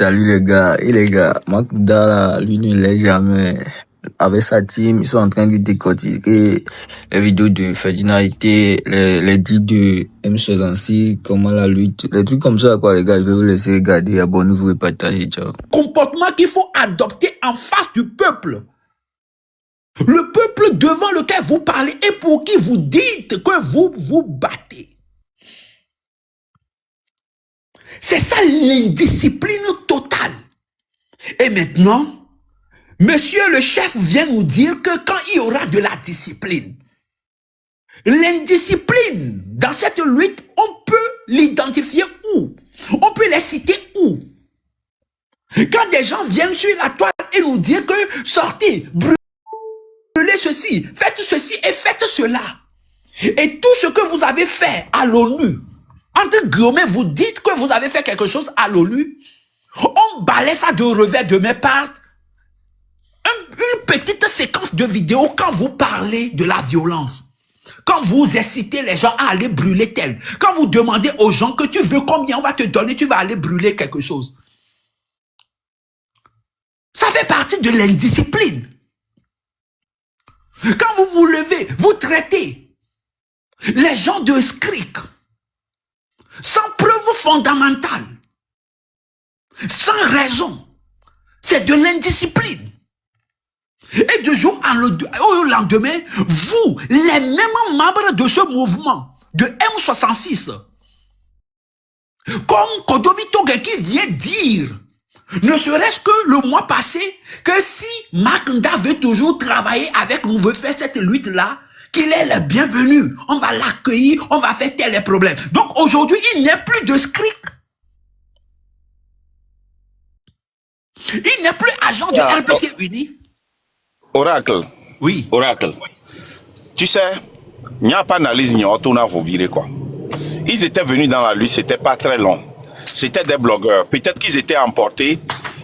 Salut les gars, Makda, lui ne l'est jamais. Avec sa team, ils sont en train de décortiquer les vidéos de Ferdinand et les dits de M66, comment la lutte, les trucs comme ça, quoi, les gars. Je vais vous laisser regarder, abonnez-vous et partagez, ciao. Comportement qu'il faut adopter en face du peuple. Le peuple devant lequel vous parlez et pour qui vous dites que vous vous battez. C'est ça l'indiscipline totale. Et maintenant, monsieur le chef vient nous dire que quand il y aura de la discipline, l'indiscipline dans cette lutte, on peut l'identifier où? On peut les citer où? Quand des gens viennent sur la toile et nous dire que sortez, brûlez ceci, faites ceci et faites cela. Et tout ce que vous avez fait à l'ONU, entre guillemets, vous dites que vous avez fait quelque chose à l'ONU, on balaie ça de revers de mes parts. Une petite séquence de vidéo quand vous parlez de la violence. Quand vous incitez les gens à aller brûler tel. Quand vous demandez aux gens que tu veux combien on va te donner, tu vas aller brûler quelque chose. Ça fait partie de l'indiscipline. Quand vous vous levez, vous traitez les gens de scric, sans preuve fondamentale, sans raison. C'est de l'indiscipline. Et de jour au lendemain, vous, les mêmes membres de ce mouvement, de M66, comme Kodovito qui vient dire, ne serait-ce que le mois passé, que si Makda veut toujours travailler avec nous, veut faire cette lutte-là, qu'il est le bienvenu, on va l'accueillir, on va faire tel problème. Donc aujourd'hui, il n'y a plus de script. Il n'est plus agent de RPT Uni. Oracle. Oui. Oracle. Tu sais, il n'y a pas d'analyse, il n'y a pas vous virer quoi. Ils étaient venus dans la lutte, c'était pas très long. C'était des blogueurs. Peut-être qu'ils étaient emportés,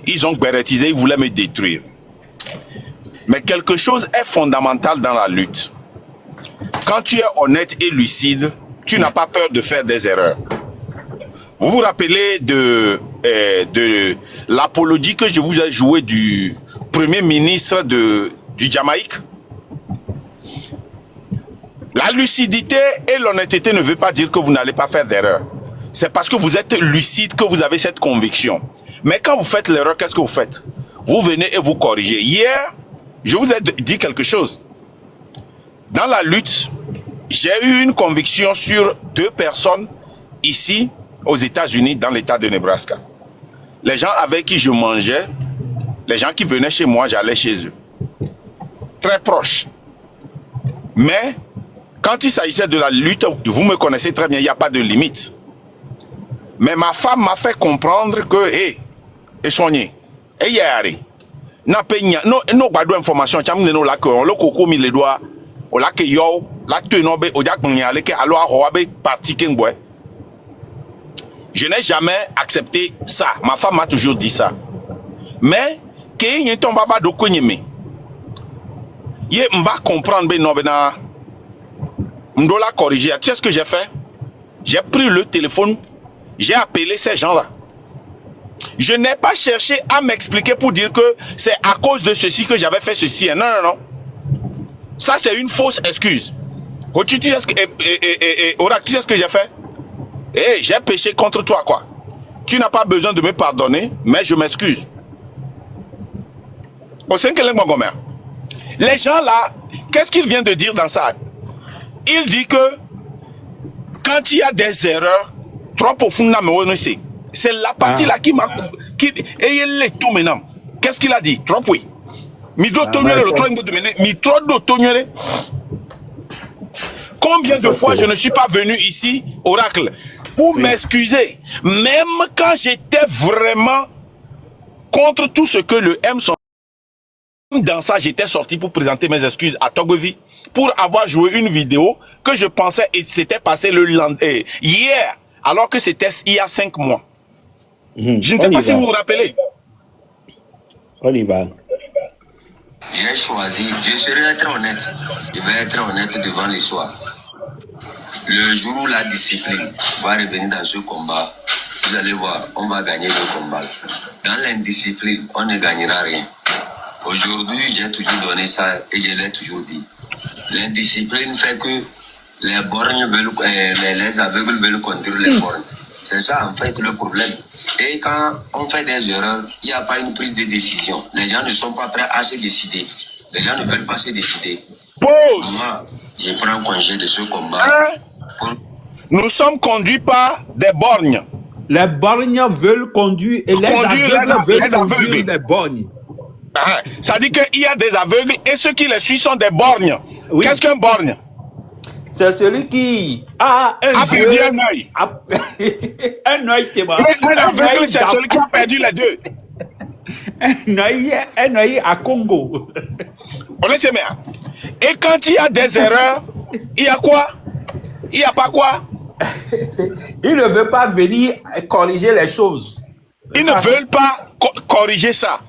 ils ont bérétisé, ils voulaient me détruire. Mais quelque chose est fondamental dans la lutte. Quand tu es honnête et lucide, tu n'as pas peur de faire des erreurs. Vous vous rappelez de l'apologie que je vous ai jouée du premier ministre du Jamaïque? La lucidité et l'honnêteté ne veut pas dire que vous n'allez pas faire d'erreur. C'est parce que vous êtes lucide que vous avez cette conviction. Mais quand vous faites l'erreur, qu'est-ce que vous faites? Vous venez et vous corrigez. Hier, je vous ai dit quelque chose. Dans la lutte, j'ai eu une conviction sur 2 personnes ici aux États-Unis, dans l'État de Nebraska. Les gens avec qui je mangeais, les gens qui venaient chez moi, j'allais chez eux. Très proches. Mais, quand il s'agissait de la lutte, vous me connaissez très bien, il n'y a pas de limite. Mais ma femme m'a fait comprendre que, hé, et soigné, et yari, n'a pas no bado information, cham ne la que on le coco mi les doigts, on la que yo, la tenons be, odia knyale ke alo a roabe parti kengwe. Je n'ai jamais accepté ça. Ma femme m'a toujours dit ça. Mais, que n'y tombe pas de konyeme. Ye m'a comprendre ben non bena. M'dola corriger. Tu sais ce que j'ai fait? J'ai pris le téléphone, j'ai appelé ces gens-là. Je n'ai pas cherché à m'expliquer pour dire que c'est à cause de ceci que j'avais fait ceci. Non, non, non. Ça, c'est une fausse excuse. Tu sais ce que, Oracle, tu sais ce que j'ai fait? Eh, j'ai péché contre toi, quoi. Tu n'as pas besoin de me pardonner, mais je m'excuse. Les gens là, qu'est-ce qu'il vient de dire dans ça? Il dit que quand il y a des erreurs, trop profondément, c'est la partie là qui m'a... Et il est tout maintenant. Qu'est-ce qu'il a dit? Trop oui. Combien de fois je ne suis pas venu ici, Oracle, pour m'excuser, même quand j'étais vraiment contre tout ce que le M sont. Dans ça, j'étais sorti pour présenter mes excuses à Togovi pour avoir joué une vidéo que je pensais et c'était passé hier, alors que c'était il y a 5 mois. Je ne sais pas si vous vous rappelez. On y va. J'ai choisi, je serai très honnête, je vais être honnête devant l'histoire. Le jour où la discipline va revenir dans ce combat, vous allez voir, on va gagner le combat. Dans l'indiscipline, on ne gagnera rien. Aujourd'hui, j'ai toujours donné ça et je l'ai toujours dit. L'indiscipline fait que les borgnes veulent, les aveugles veulent conduire les borgnes. C'est ça en fait le problème. Et quand on fait des erreurs, il n'y a pas une prise de décision. Les gens ne sont pas prêts à se décider. Les gens ne veulent pas se décider. Pause. Moi, je prends congé de ce combat. Nous sommes conduits par des borgnes. Les borgnes veulent conduire et les aveugles veulent conduire les borgnes. Ça dit qu'il y a des aveugles et ceux qui les suivent sont des borgnes. Oui. Qu'est-ce qu'un borgne? C'est celui qui a un perdu un œil. Un œil, c'est bon. Un aveugle, c'est celui qui a perdu les deux. Un œil à Congo. On laisse bien. Et quand il y a des erreurs, il y a quoi? Il n'y a pas quoi? Il ne veut pas venir corriger les choses. Ils ne veulent pas corriger ça.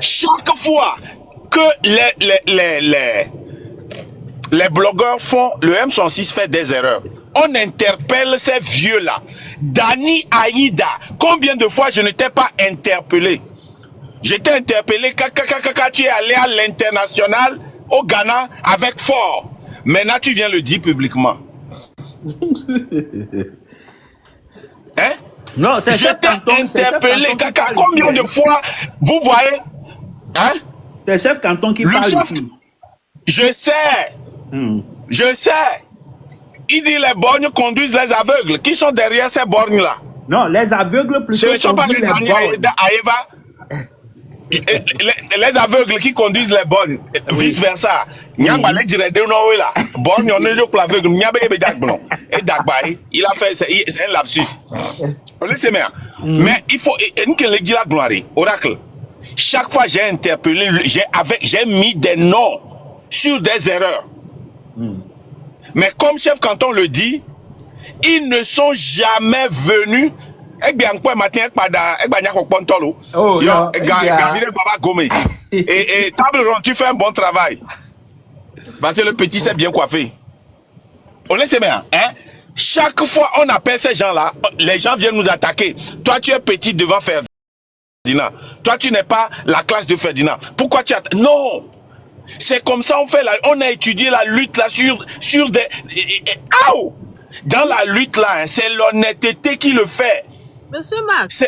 Chaque fois que les blogueurs font, le M66 fait des erreurs, on interpelle ces vieux-là. Dani Aïda, combien de fois je ne t'ai pas interpellé? J'étais interpellé quand tu es allé à l'international au Ghana avec Fort. Maintenant, tu viens le dire publiquement. Hein? Non, c'est je t'ai interpellé. Combien de fois vous voyez? Hein? C'est le chef canton qui parle ici. Je sais. Je sais. Il dit les borgnes conduisent les aveugles. Qui sont derrière ces borgnes-là? Non, les aveugles plutôt. Ce ne sont pas les borgnes. Les aveugles qui conduisent les borgnes, vice versa. Il a fait, c'est un lapsus. Mais il faut oracle. Chaque fois j'ai interpellé, j'ai mis des noms sur des erreurs. Mais comme chef canton le dit, ils ne sont jamais venus. Et table ronde, tu fais un bon travail. Parce que le petit s'est bien coiffé. On laisse bien, hein? Chaque fois on appelle ces gens-là, les gens viennent nous attaquer. Toi tu es petit devant Ferdinand. Toi tu n'es pas la classe de Ferdinand. Pourquoi tu attaques? Non! C'est comme ça on a étudié la lutte là sur des... Dans la lutte là, hein, c'est l'honnêteté qui le fait. Monsieur Max,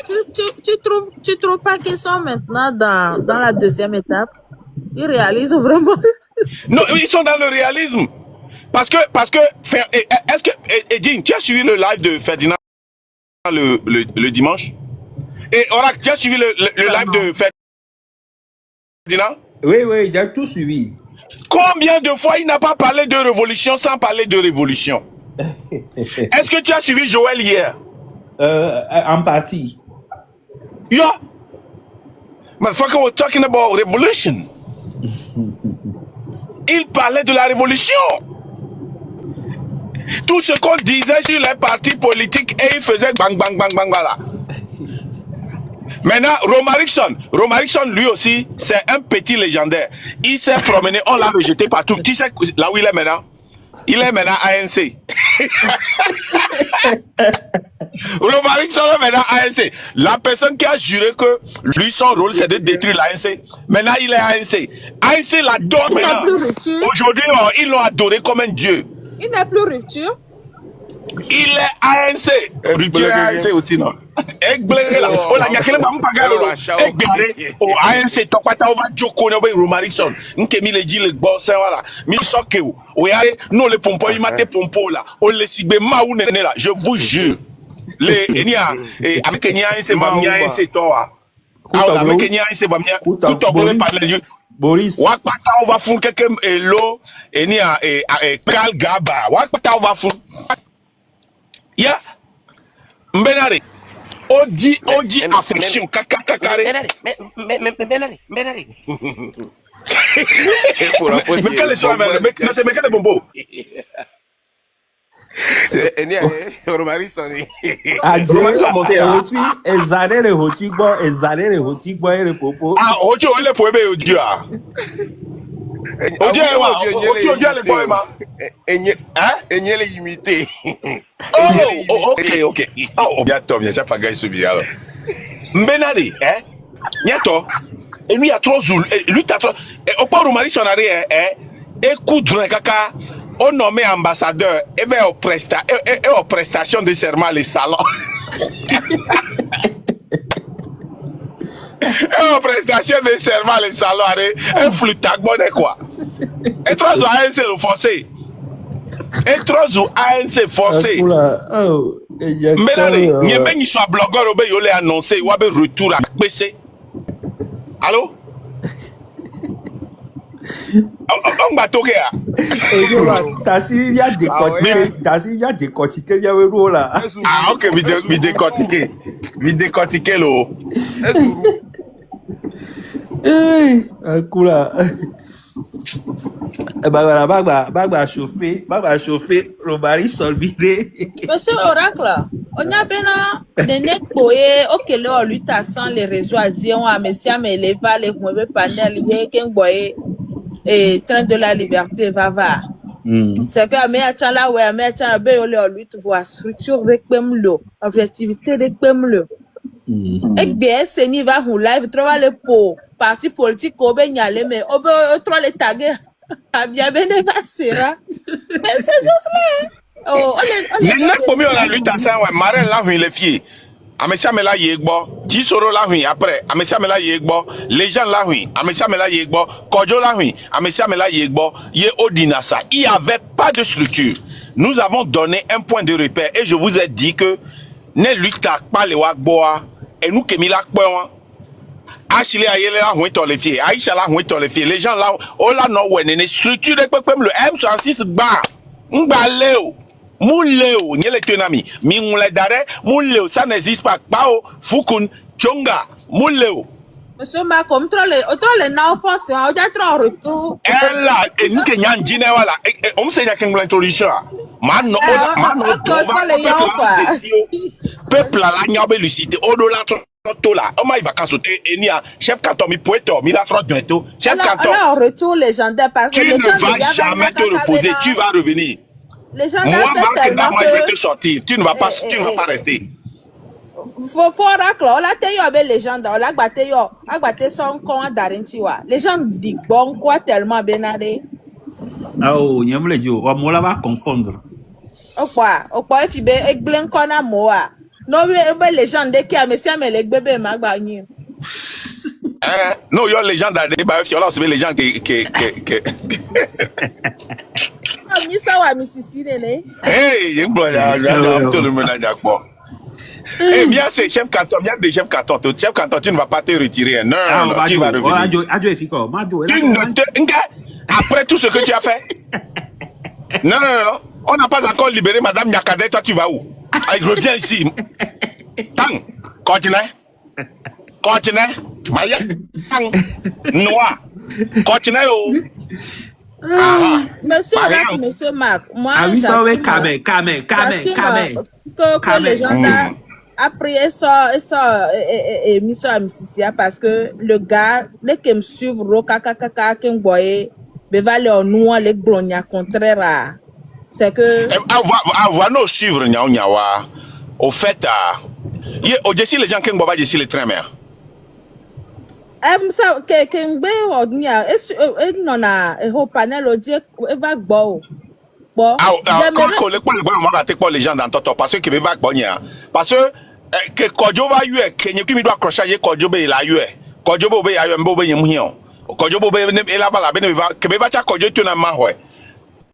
tu trouves pas qu'ils sont maintenant dans la deuxième étape? Ils réalisent vraiment. Non, ils sont dans le réalisme. Parce que est-ce que, Edine, tu as suivi le live de Ferdinand le dimanche? Et Oracle, tu as suivi le live de Ferdinand? Oui, j'ai tout suivi. Combien de fois il n'a pas parlé de révolution sans parler de révolution? Est-ce que tu as suivi Joël hier? En partie. Yeah. Motherfucker was talking about revolution. Il parlait de la révolution. Tout ce qu'on disait sur les partis politiques et il faisait bang bang bang bang voilà. Maintenant, Romarickson lui aussi, c'est un petit légendaire. Il s'est promené, on l'a rejeté partout. Tu sais là où il est maintenant? Il est maintenant ANC. Romarickson est maintenant ANC. La personne qui a juré que lui, son rôle, c'est de détruire l'ANC. Maintenant, il est ANC. ANC l'adore maintenant. Aujourd'hui, ils l'ont adoré comme un dieu. Il n'est plus rupture. Il est ANC. Rupture ANC aussi, non? ANC, Tokpata over Joko, Romarickson. Nkemi le dit le boss, voilà. Misokeu. Oyare, non, le pompo, il m'a pompo là. On le sibe maou nene là. Je vous jure. Les, avec Kenya, c'est Bamia, c'est toi. Avec Kenya, c'est Bamia. Tout en gros, par les yeux. Boris. Wakpata, on va foutre quelqu'un, l'eau, et ni à Kal Gaba. Wakpata, on va foutre. Ya, Mbenare, Odi affection, kakakakare. Benare. Mais quel est son mais quel est bombo? Romarickson. Ezare le hoti gbo ere popo. Ah, ojo ele po ebe ojo ah. Oje wa, oje le boy ma. Enye le imité. Oh, ok. Oh, bientôt, bien, j'ai pas gagné ce billet alors. Mbenari, Niato, et lui a trop zoul, lui t'as trop. Au pas au mari son arrière, et coudre caca, on nommé ambassadeur, et vers aux prestations de serment les salons. Et aux prestations de serment les salons, un flûte bonne quoi. Et trois ans, c'est le forcé. Et trois ans, c'est forcé. Mbenari, n'y a pas ni soit blogueur, il y a annoncé, il y a un retour à PC. Allô? On va toquer là. T'as suivi bien décortiquer. T'as suivi bien décortiquer bien le rôle là. Ah, ok, mi décortiquer. Mi décortiquer l'eau. Cool là. Bah voilà, chauffer, le mari solvité. Monsieur Oracle, on a bien des nets boyés, ok, là, on lutte sans les réseaux à dire, on a monsieur, mais les va, les mauvais panels, les qu'un boyé, et train de la liberté, va. C'est que, mais attends là, ouais, mais attends, ben, on lutte, voir structure, réclame le, objectivité, réclame le. Et bien, c'est n'y va, on live, trouver le pot, parti politique, on va y aller, mais on va trouver les tags. Ah bien, ben, pas sera. Mais c'est juste là. Oh, Les gens qui ont la lutte à ça, ouais, Marel là, il est fier. Amesia me la yegbo, Jisoro la hui après, Amesia me la yegbo, les gens la hui, Amesia me la yegbo, Kojo la hui, Amesia me la yegbo, Ye Odinasa. Il n'y avait pas de structure. Nous avons donné un point de repère et je vous ai dit que ne lutte pas les wakboa et nous qui mis la quoi. Achille ayele la hui tolefié, Aïcha la hui tolefié, les gens là, oh là non ouais, ne structure de comme le M66 bar, Mbaleo. Mouleo, n'y est tenami, Mimoule d'arrêt, Mouleo, ça n'existe pas, Bao, Fukun, Chonga, Mouleo. Monsieur Macom, les enfants, c'est un trop retour. Elle là, et nous qui n'y a un voilà, on sait qu'il y a une introduction. Mano, peuple là, n'y a pas lucide, au-delà de là, on m'a vacances et n'y a chef canton, mi poète, mi la trotte bientôt, chef canton. On retour légendaire parce que tu ne vas jamais te reposer, tu vas revenir. Les gens moi, je vais te sortir. Tu ne vas pas rester. Faut oracle. On a été avec les gens. On a battu son con d'Arintiwa. Les gens disent bon quoi tellement bénadé. Oh, n'y a pas de Dieu. On va confondre. Au quoi, et puis ben, et blanc qu'on a moa. Non, mais les gens de qui a monsieur mais les bébés m'agbagni. Non, il y a les gens d'Adé, c'est les gens qui. Hey, il y a tout le monde à Diakbo. Eh bien, c'est chef canton, bien des chefs canton. Chef canton, tu ne vas pas te retirer. Non, tu vas revenir. Après tout ce que tu as fait. Non. On n'a pas encore libéré Madame Nyakade. Toi, tu vas où? Je reviens ici. Tang, continue. Maya, Tang, Noah, continue. Monsieur Marc, moi, que les gens après ça mission à Mississia parce que le gars les qui me suivent rokakaka qui me voyait me va les nous les blogna contraire c'est que avoir nous suivre nyawa au fait au jessi les gens qui me voient jessi les trains mais ça que me ordinaire et non a au panel au dire va gbo. Bon, les gens dans Toto parce que va parce que Kojo va y Kenya qui doit accrocher Kojo be la y Kojo bo be ya mbo be yemhion Kojo bo be e la bala be va que be va cha Kojo tu na ma ho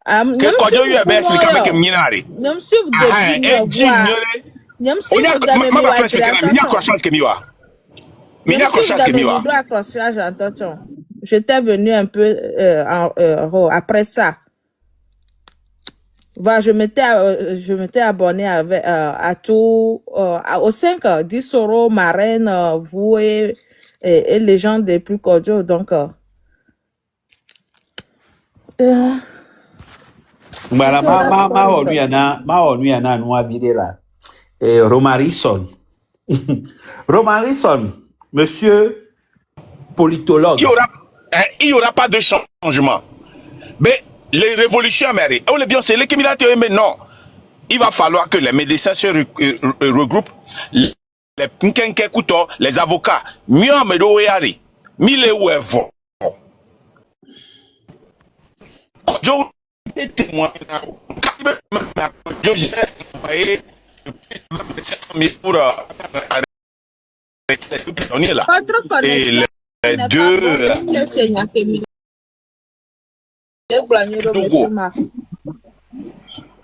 que Kojo y be expliquer avec minari nyam suivre de nyam suivre de mi accrochage que mi wa mi accrochage que mi wa j'étais venu un peu après ça. Je m'étais abonné avec, à tout, aux 5, 10 euros, marraine, vous et les gens des plus cordiaux. Donc, Romarison, monsieur politologue. Hein, il n'y aura pas de changement. Mais les révolutions américaines, oh, les bien, c'est les Kémilatés, mais non. Il va falloir que les médecins se regroupent, les Nkenke Kouto, les avocats, mieux Amedo et Ari, mille ou event. Joe est témoin. Joe, j'ai envoyé 700 000 pour arrêter les prisonniers là. Votre Et connaissance les n'est pas deux bonne. Laissez Nyakemi. Le Glanyoro, monsieur Togo. Marc.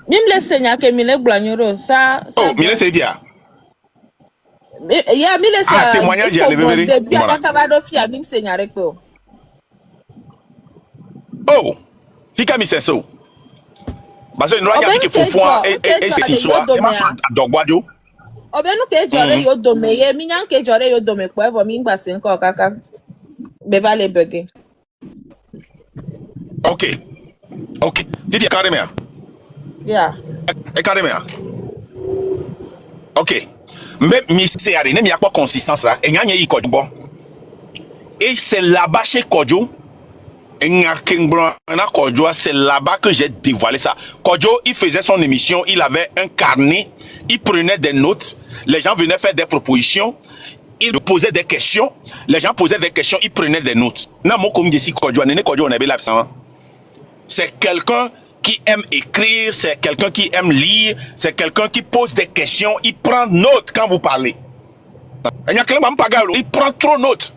Même laissez Nyakemi, le Glanyoro, ça. Oh, Mille c'est dia. Il y a mille Ah, témoignage, il y a levé véré. depuis Voilà. à Kabado Fia, même Senyareko. Oh, Fika Miseso. Parce que nous avons dit qu'il faut voir et c'est si soit. Et ma soeur, Dogwadio. Obenu ke jore yo dome ye minyan ke jore yo dome kwa evo mi ngba se nko kaka beba le bege. Ok. Ok. Titi, carrément. Yeah. Et carrément. Ok. Mais c'est à dire, il n'y a pas de consistance là. Et il y a un Kodjo. Et c'est là-bas chez Kodjo. Et c'est là-bas que j'ai dévoilé ça. Kodjo, il faisait son émission, il avait un carnet, il prenait des notes, les gens venaient faire des propositions, il posait des questions, les gens posaient des questions, il prenait des notes. C'est quelqu'un qui aime écrire, c'est quelqu'un qui aime lire, c'est quelqu'un qui pose des questions, il prend note quand vous parlez. Il prend trop note.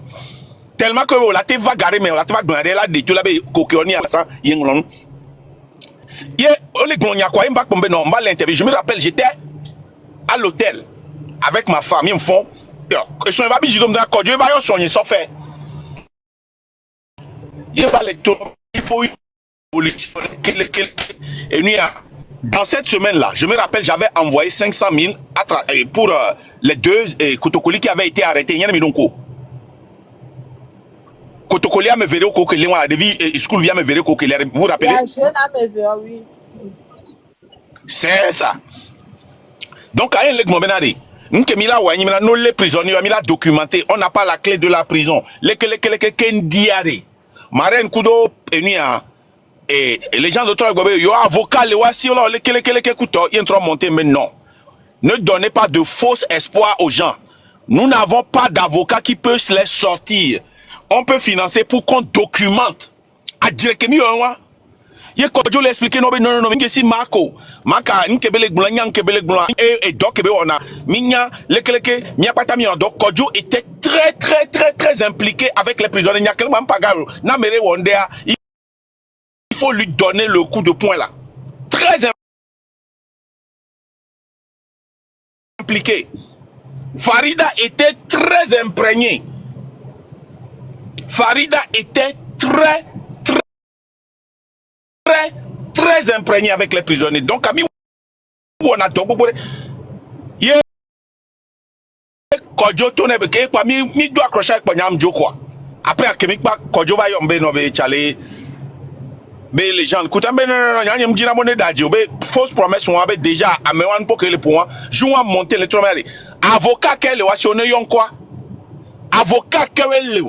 Tellement que la te va garer, mais la te va gagner là, de tout là, coquillonnier à ça, yenglon. Je me rappelle, j'étais à l'hôtel avec ma famille, ils me font. Ils sont pas obligés de me dire que Dieu va y soigner sans faire. Il va les tours, il faut une politique. Et nous, dans cette semaine-là, je me rappelle, j'avais envoyé 500 000 pour les deux Kotokoli qui avaient été arrêtés. Il y en a mis donc. Kotokoli a me verré au coquelier, moi, depuis school vient me verré au coquelier. Vous vous rappelez? Oui. C'est ça. Donc, à un leg momenadi, nous que mila wa nous les prisonniers, mila documenté, on n'a pas la clé de la prison. Les kendiare. Marine Kudo et les gens d'autres gobé, yo avocat les wasi là, les couteaux, ils sont montés mais non. Ne donnez pas de faux espoirs aux gens. Nous n'avons pas d'avocat qui peut se les sortir. On peut financer pour qu'on documente. À dire que mieux, ye Kodjo l'expliquer non si Marco maka nkebele gbula nya nkebele gbula et donc kebe ona minya lekeleke mia pata mi donc Kodjo était très impliqué avec les prisonniers nya kelma mpagaro na mere wondea. Il faut lui donner le coup de poing là, très impliqué. Farida était très imprégné. Farida était très imprégné avec les prisonniers. Donc, ami, on a tout pour Kodjo tourne beke pa mi doit accrocher avec Panyam quoi. Après akemi pa Kodjo va yombe no be chale be les gens écoute ben non yanyem dina monnaie dadji be fausse promesse on avait déjà amewan pour que le point joua monter le tromel avocat qu'elle wa si on yon quoi avocat qu'elle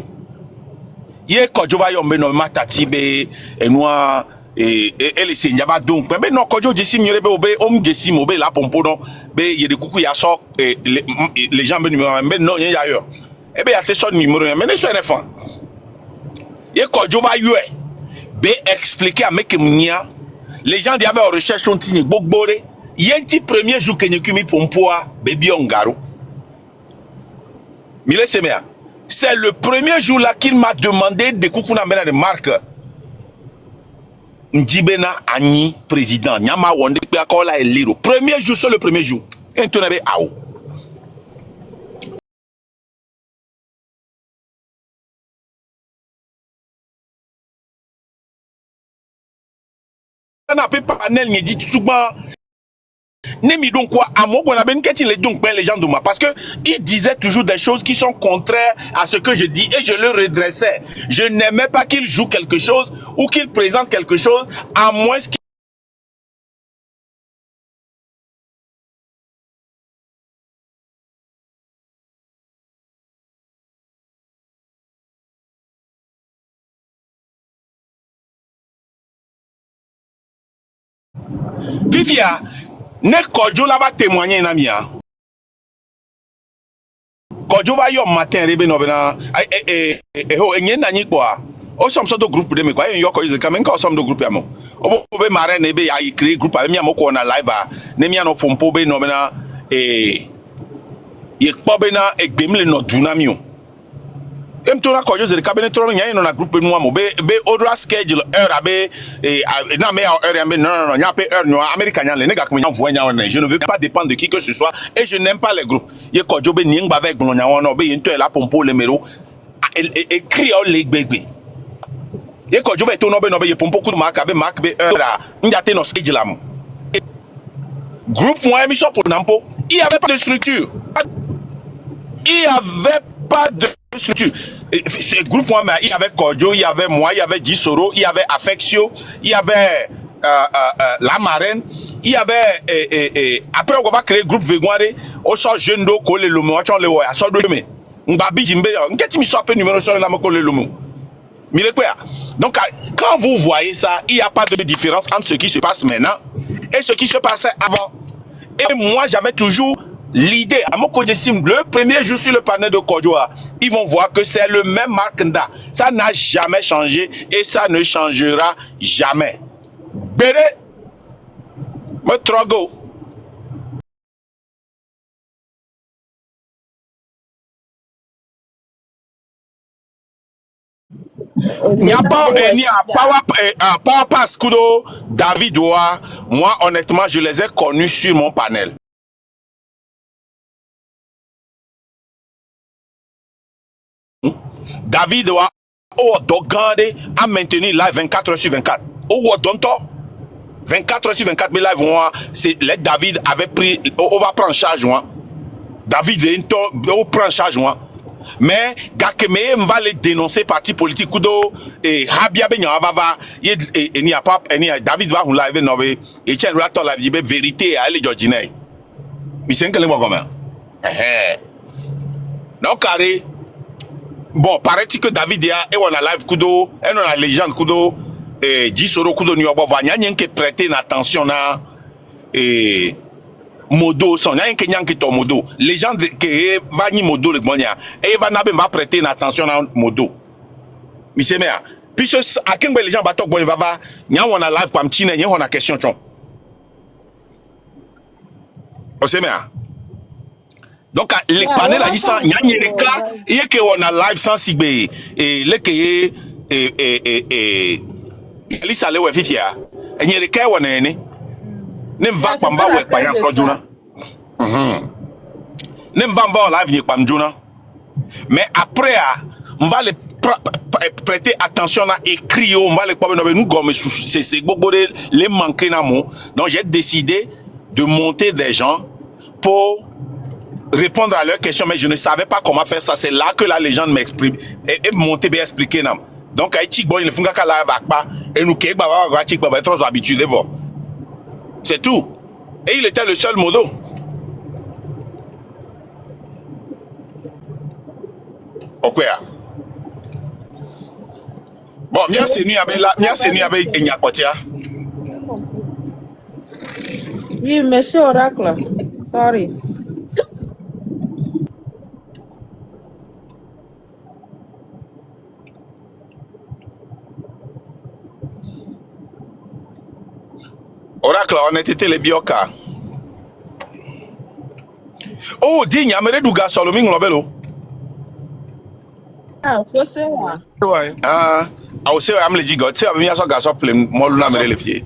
ye Kodjo va yombe no matati be enoi et les signes va donc mais non Kodjo jesi mieux be obe om jesi mo be la pompo non be ye de coucou ya so les gens ben numéro mais non y a ailleurs et be ya te so numéro mais ne so enfant ye Kodjo va yue be expliquer à mec mnia les gens diavaient en recherche sont tini bogbore yenti premier jour que nyukumi pompo baby ongaro mille semea c'est le premier jour là qu'il m'a demandé de coucou na mena de marque Njibena Ani président Nyama Wonde pe akola eliro premier jour sur le premier jour entonabe awo na pe panel ni dit souvent Nemi donc quoi à moi bon ben qu'est-il les donc les gens de moi parce que il disait toujours des choses qui sont contraires à ce que je dis et je le redressais. Je n'aimais pas qu'il joue quelque chose ou qu'il présente quelque chose à moins qu'il Fifia, ne Kodjo là va témoigner na mia. Kodjo va yo matin rebe no bena enye na nyi kwa. O som so do groupe de me kwa en yo ko ize kamen ka som do groupe amo. O be mare na ebe ya créer groupe ame amo ko na live a ne mia no pompo be no bena ye kpo be na egbemle no dunamio. Emtona Kodjo ze kabene tro nya no na groupe no amo be odra schedule heure abe na me heure ambe non nya pe heure no America nya le ne ga ko nya voix nya je ne veux pas dépendre de qui que ce soit et je n'aime pas les groupes. Ye Kodjo be ni ngba avec nya won no be ye nto la pompo le mero écrit au le gbegbe. Ye Kodjo be to no be ye pompo ku mark be heure njate no schedule am. Groupe moi émission pour Nampo, il y avait pas de structure. Il y avait pas de structure. Ce groupe moi il y avait Kodjo, il y avait moi, il y avait Gisoro, il y avait Affectio, il y avait la marraine, il y avait après on va créer le groupe Vegoire, on sort jeune do coller le mot, on le voit, sort de me. Mbabi Jimbe, qu'est-ce que tu me numéro sur la coller le mot. Donc quand vous voyez ça, il n'y a pas de différence entre ce qui se passe maintenant et ce qui se passait avant. Et moi j'avais toujours l'idée, à mon côté, le premier jour sur le panel de Kodjo, ils vont voir que c'est le même Markenda. Ça n'a jamais changé et ça ne changera jamais. Béré, me trogo. Il n'y a pas un power pass Kudo, David Oa. Moi, honnêtement, je les ai connus sur mon panel. David Oa, Dogande a maintenu live 24 heures sur 24. Oh, Donto, 24 heures sur 24, mais live, c'est les David avait pris, on va prendre charge, moi. David, on prend charge, moi. Mais Gakeme va les dénoncer parti politique Kudo et Habia Benya va et n'y a pas David va vous live no et tiens la la vérité à les Georgine. Mais c'est que le mot commun. Donc carré. Bon, paraît-il que David et on a live Kudo, et on a légende Kudo et Gisoro Kudo New York va n'y que prêter attention na et modo son y a un kenyan qui est modo les gens qui va ni modo le monia et va prêter attention à modo mais c'est bien puis à quel les gens batok bon va n'y a on a live comme chine n'y a on a question chon on sait bien donc les panels a dit ça n'y a ni les cas il y a que on a live sans sigbe et les que et lisa le wefifia et n'y les cas on est né ne va pas m'ba ouais pas y encore Juna. Ne va pas live y pas Juna. Mais après on va les prêter attention à écrire on va les pas nous comme c'est beaucoup les manquer na mo. Donc j'ai décidé de monter des gens pour répondre à leurs questions mais je ne savais pas comment faire ça. C'est là que la légende m'exprime et monter bien expliquer nam. Donc ay chic bon il faut que la va pas et nous ke ba va chic ba trop habitué voir. C'est tout. Et il était le seul modo. Ok. Bon, merci nuit avec Enyakotia. Oui, monsieur Oracle. Sorry. Oracle, on était les bioca. Oh, digne, amène du gars sur le ming lobelo. Ah, faut savoir. Ah, au sein am le jigot, c'est bien ça gars sur plein, moi l'on amène les filles.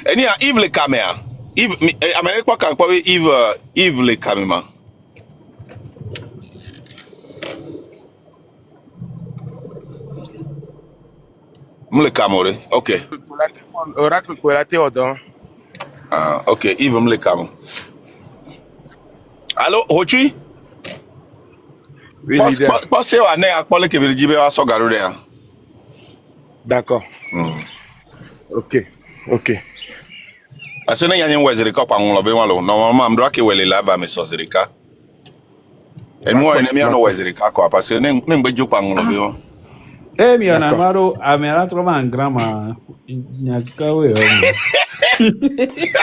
Et ni à Yves les caméras. Yves, amène quoi quand Yves les caméras. Le Camoré, ok. Oracle pour la théodon. Ah, ok, Yves me le Camoré. Allô, Rochi? Oui, leader. Pensez à ne à parler que vous dites à son garou là. D'accord. Ok. Parce que nous y a un wazirika par mon lobby malo. Normalement, je dois que vous les lave à mes sozirika. Et moi, je n'aime pas le wazirika quoi, parce que nous ne pouvons pas par mon lobby. Eh, mi on a D'accord. marre a me la trova en grand ma. Nyakawe,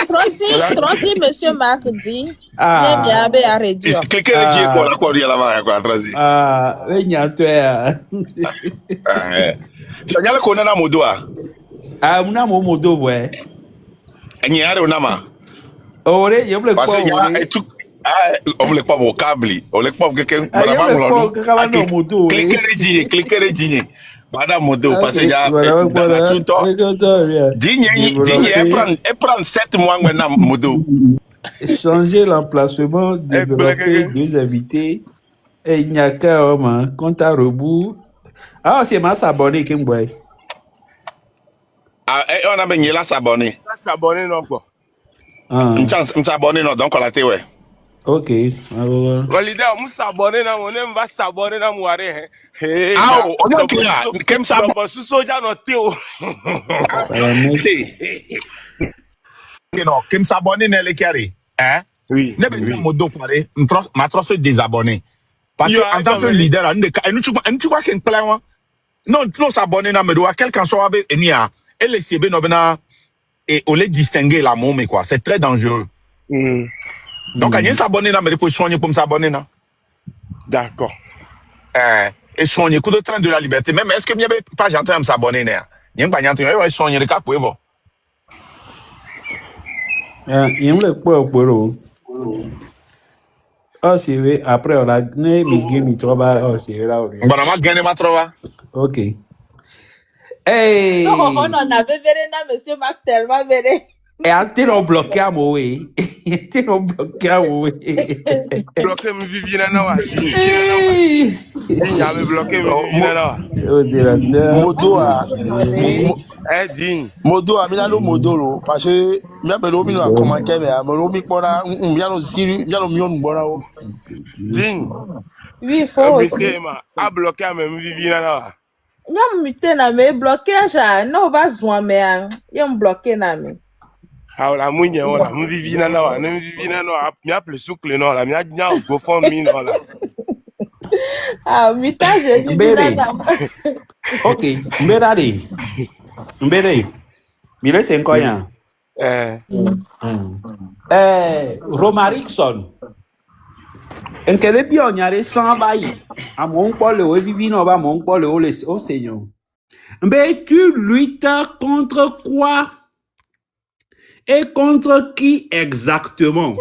Troisi, monsieur Marc dit, même Ah, Yabe à réduire. Cliquez le Dieu qu'on ah, a corrigé là-bas, quoi, transi. nyatwe. Tu as dit qu'on a un modo, ah. Muna mo modo vwe. Il y a un nama. Ore, yomle Parce kwa qu'il y a ore. un truc. Ah, on voulait pas vos câbles. On voulait pas quelqu'un. Yomle kwa kama no modo ore. Cliquez le Dieu. Madame Modo, parce qu'il y a Voilà, dans la chunto. voilà. Digne, elle prend 7 mois maintenant, Modo. Changer l'emplacement, développer deux invités. Et il n'y a qu'un homme, hein, compte à rebours. Ah, c'est ma s'abonner, Kim Boy. Ah, on a bien là s'abonner. Ça s'abonner non quoi. Ah, On s'abonner non, donc on l'a fait, ouais. ok. Ah, voilà. Le leader, on s'abonner non, on va s'abonner non, on Ah, on a clair. Comme ça. Bon, sous soja non Théo. Voilà, mec. Non, comme s'abonner dans les carrés. Hein? Oui. Ne ben pas modo parler, ma trop se désabonner. Parce que en tant que leader, tu vois qu'il plein moi. Non, non s'abonner dans medo, quel qu'en soit avec enia, et les CB no bena et on les distinguer la môme quoi, c'est très dangereux. Donc quand s'abonner dans medo pour soigner pour s'abonner là. D'accord. Et soigner coup de train de la liberté, même est-ce que n'y avait pas j'entends me s'abonner là. N'y a pas j'entends soigner le cap pour vous. Il y a un peu de oh, c'est vrai. Après, on a gagné, mais game, oh, c'est là. Bon, on va gagner ma trova. Ok. Hey! Non, on en avait verré, monsieur Marc, tellement verré. Et à t'es bloqué à moi, oui. T'es bloqué à moi, oui. Bloquer me vivina na wa. Il y a me bloquer me vivina na wa. Modo a Eh digne. modo a mina lo modo lo parce que même lo mi no commenter mais lo mi pona ya no siri ya no mi on bona o Digne. Oui, il faut. Bloquer a bloquer me vivina na wa. Yam mute na me bloqué ça. Non, va se mais yam bloqué na me. Ah la munye wala me vivina na wa. Me vivina na wa. Mi appelle soucle non la. Mi a nya go fond mi non la. Ah, mita je dis Mbere. na. Ok. Mbere. Mbere. Mire, c'est incroyable. Romarikson. Nkele bi onyare sans bail. À mon pole o vivi no ba mon pole o le au Seigneur. Mais tu luttes contre quoi? Et contre qui exactement?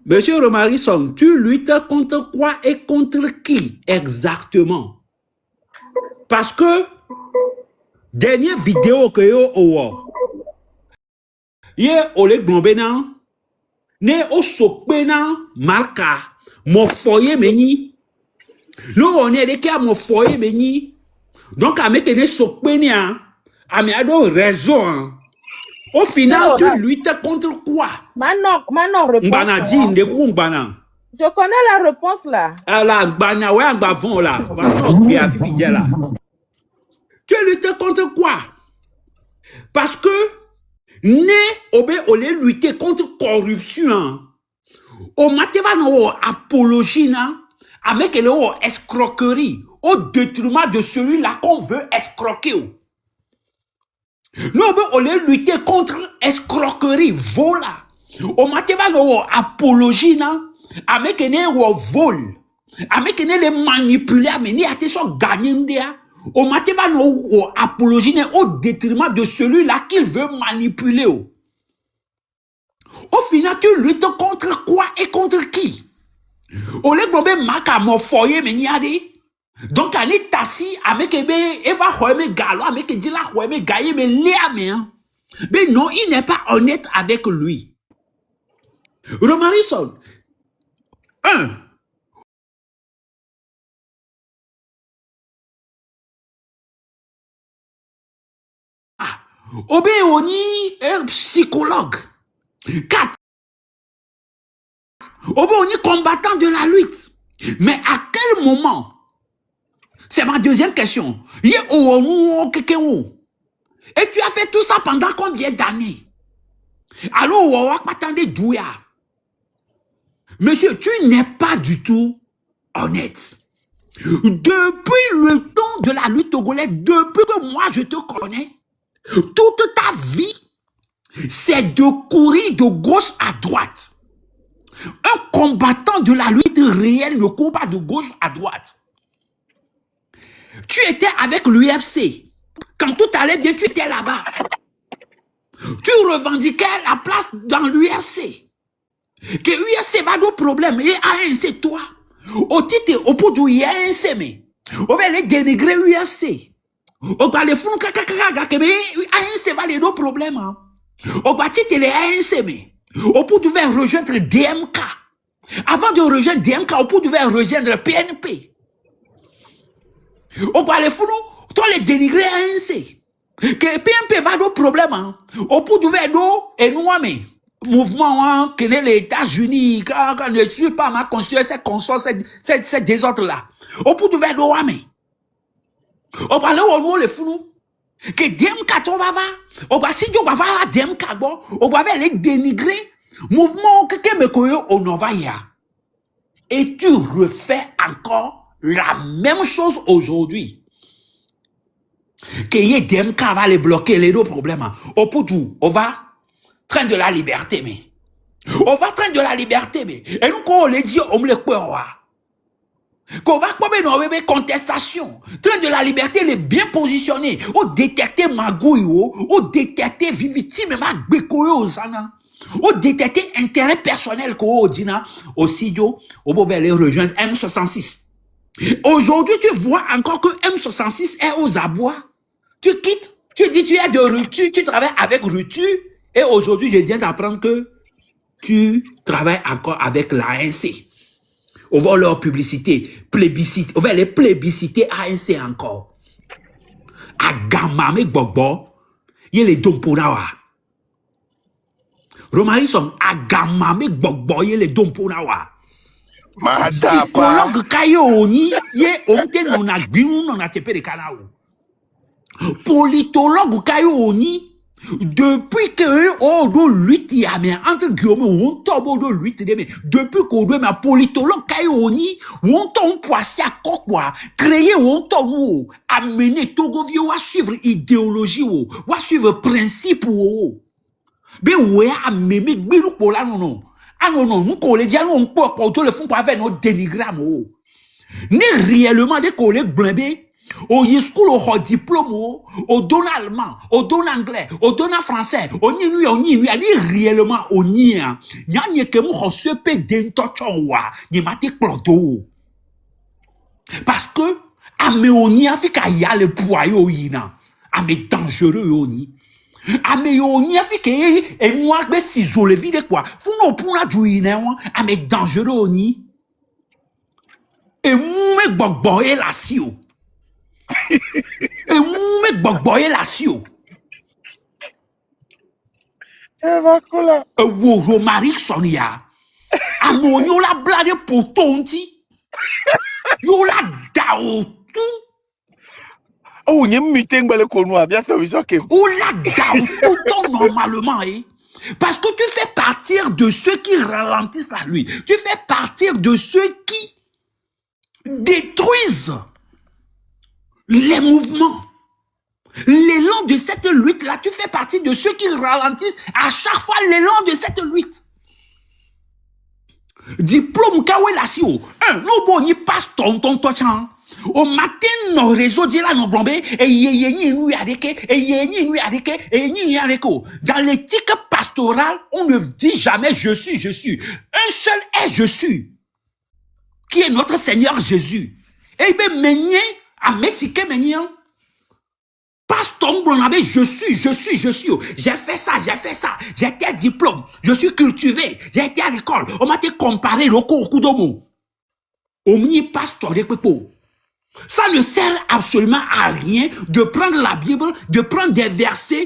Monsieur Romarikson, tu luttes contre quoi et contre qui exactement? Parce que dernière vidéo que yo owo ye ole glombe nan ne o sokpe nan marka mo foye meni no on est de ka mo foye meni donc a mette ne sokpe ni a mi ado raison au final Non, tu non. luttes contre quoi? Maintenant, réponse. Mbana di ndeku mbana Je connais la réponse là. ala mbana we agba von la mbana ke afifi dia la tu luttes contre quoi? Parce que ne obe ole lutter contre corruption o mateva no apologie na avec le escroquerie au détriment de celui-là qu'on veut escroquer. Nous obe lutter contre escroquerie vola o mateva no apologie na avec ne vol avec ne les manipuler mais ni ate so gagner ndia o mateva no apologie au détriment de celui-là qu'il veut manipuler. Au final, tu luttes contre quoi et contre qui? Au lieu de maka mo foyer me niade. Donc, elle est assis avec ebe eva hoeme galo avec dila hoeme gaye me lea me. Mais non, il n'est pas honnête avec lui. Romarikson. 1. Obe oni psychologue. 4. Obe oni combattant de la lutte. Mais à quel moment? C'est ma deuxième question. Et tu as fait tout ça pendant combien d'années? Alors, attendez, Douya. Monsieur, tu n'es pas du tout honnête. Depuis le temps de la lutte togolaise, depuis que moi je te connais, toute ta vie, c'est de courir de gauche à droite. Un combattant de la lutte réelle ne court pas de gauche à droite. Tu étais avec l'UFC. Quand tout allait bien, tu étais là-bas. Tu revendiquais la place dans l'UFC. Que l'UFC va de problème et ANC toi. Au titre, au bout du ANC, mais on va aller dénigrer l'UFC. On va les fous, ANC va les deux problèmes. On va titre les ANC, mais au bout du verre rejoindre DMK. Avant de rejoindre DMK, au bout du verre rejoindre PNP. On va les fous, toi les dénigrer ANC. Que PNP va de problème. Au bout du verre d'eau, et nous, mais mouvement que les États-Unis, quand ne suit pas ma conscience, cette désordre-là. Au bout du verre d'eau, mais on va aller au nom les fous. Que DMK, tu vas voir. On va si tu vas voir DMK, bon, on va les dénigrer. Mouvement que me connaît, on va y aller. Et tu refais encore la même chose aujourd'hui. Que y DMK va les bloquer, les deux problèmes. Au bout du, on va train de la liberté, mais. On va train de la liberté, mais. Et nous, quand on les dit, on me les croit. Qu'on va comme une contestation. Train de la liberté, il est bien positionné. On détecte magouille, on détecte victime, ma bécoyo aux sana. On détecte intérêt personnel qu'on dit, aussi, on va aller rejoindre M66. Aujourd'hui, tu vois encore que M66 est aux abois. Tu quittes, tu dis tu es de Rutu, tu travailles avec Rutu, et aujourd'hui, je viens d'apprendre que tu travailles encore avec l'ANC. On va leur publicité, plébiscite, on va les plébisciter ANC encore. À Gamame Gbogbo, il y a les Domponawa. Romari sont à Gamame Gbogbo, il y a les Domponawa. Psychologue Kayoni, il y a Omte Nonagbinou, Nonatepe de Kanao. Politologue Kayoni, depuis que on doit lutter, mais entre guillemets, on tombe de lutter, mais depuis qu'on doit, mais politologue Kayoni, on tombe poisson à quoi, créer, on tombe, amener Togo vieux, à suivre idéologie, à suivre principe, mais ouais, amener, bilou pour là, non. Ah non, non, nous, collègues, on peut encore le fond pour faire nos dénigrammes, n'est réellement des collègues blindés. Au school au diplôme au don allemand au don anglais au don français au ni ali réellement au ni nya que mo se pe den tochon wa ni mati plodo parce que ame oni afika ya le poyo yina ame dangereux oni ame oni afika e moi be ciseaux le vide quoi fu no puna juina ame dangereux oni e mu me gbogbo e la si o et me gbogboye la sio. Wo Romari Sonia. Amon yo la blade pour tonti. Yo la dao tout. Oh, n'y a meeting belle connois, bien sûr, ok. Ou la dao tout normalement, eh. Parce que tu fais partir de ceux qui ralentissent la lui. Tu fais partir de ceux qui détruisent les mouvements. L'élan de cette lutte-là, tu fais partie de ceux qui ralentissent à chaque fois l'élan de cette lutte. Diplôme kawe la si o. No bon y passe ton chan. Au matin, nos réseaux disent là, nos blombés, et y nous adeke, et y nous adeke, et y adeko. Dans l'éthique pastorale, on ne dit jamais je suis. Un seul est je suis. Qui est notre Seigneur Jésus. Et ben, meunier, à Messike Ménian, passe ton blonabé, je suis. J'ai fait ça, j'ai été diplôme, je suis cultivé, j'ai été à l'école, on m'a été comparé au Kudomo. Omni pasteur de Pepo. Ça ne sert absolument à rien de prendre la Bible, de prendre des versets